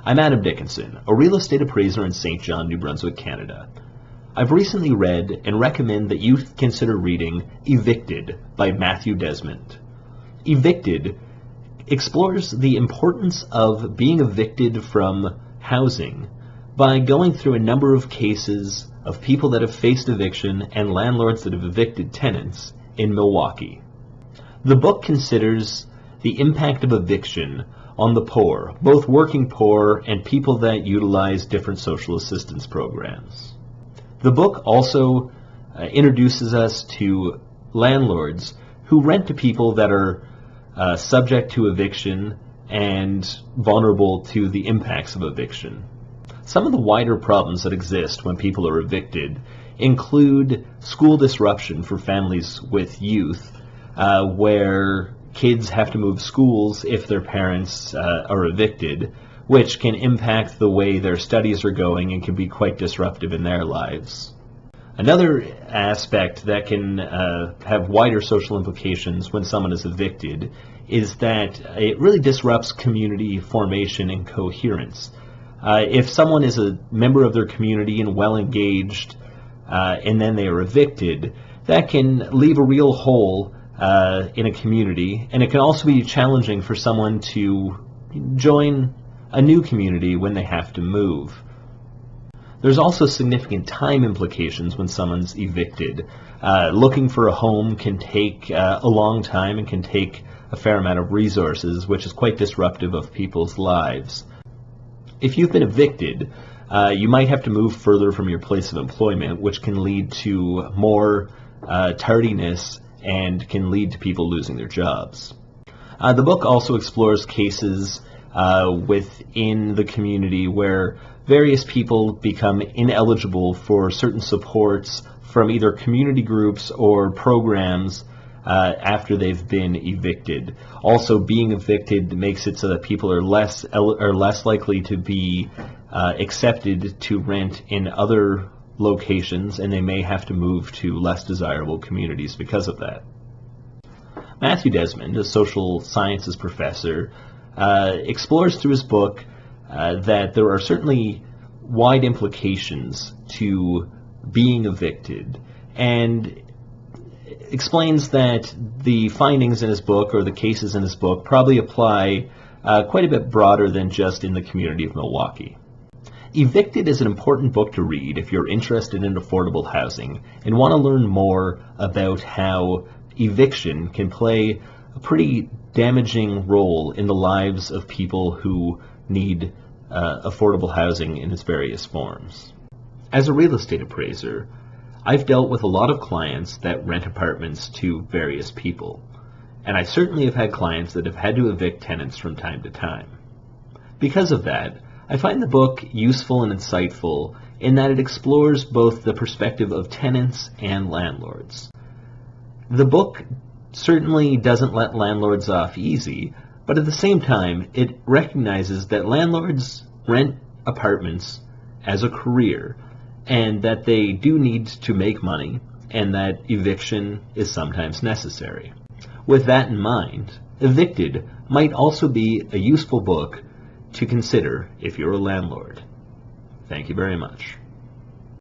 I'm Adam Dickinson, a real estate appraiser in St. John, New Brunswick, Canada. I've recently read and recommend that you consider reading Evicted by Matthew Desmond. Evicted explores the importance of being evicted from housing by going through a number of cases of people that have faced eviction and landlords that have evicted tenants in Milwaukee. The book considers the impact of eviction on the poor, both working poor and people that utilize different social assistance programs. The book also introduces us to landlords who rent to people that are subject to eviction and vulnerable to the impacts of eviction. Some of the wider problems that exist when people are evicted include school disruption for families with youth, where kids have to move schools if their parents are evicted, which can impact the way their studies are going and can be quite disruptive in their lives. Another aspect that can have wider social implications when someone is evicted is that it really disrupts community formation and coherence. If someone is a member of their community and well engaged and then they are evicted, that can leave a real hole in a community, and it can also be challenging for someone to join a new community when they have to move. There's also significant time implications when someone's evicted. Looking for a home can take a long time and can take a fair amount of resources, which is quite disruptive of people's lives. If you've been evicted, you might have to move further from your place of employment, which can lead to more tardiness and can lead to people losing their jobs. The book also explores cases within the community where various people become ineligible for certain supports from either community groups or programs after they've been evicted. Also, being evicted makes it so that people are less likely to be accepted to rent in other locations, and they may have to move to less desirable communities because of that. Matthew Desmond, a social sciences professor, explores through his book that there are certainly wide implications to being evicted, and explains that the findings in his book, or the cases in his book, probably apply quite a bit broader than just in the community of Milwaukee. Evicted is an important book to read if you're interested in affordable housing and want to learn more about how eviction can play a pretty damaging role in the lives of people who need affordable housing in its various forms. As a real estate appraiser, I've dealt with a lot of clients that rent apartments to various people, and I certainly have had clients that have had to evict tenants from time to time. Because of that, I find the book useful and insightful in that it explores both the perspective of tenants and landlords. The book certainly doesn't let landlords off easy, but at the same time, it recognizes that landlords rent apartments as a career, and that they do need to make money, and that eviction is sometimes necessary. With that in mind, Evicted might also be a useful book to consider if you're a landlord. Thank you very much.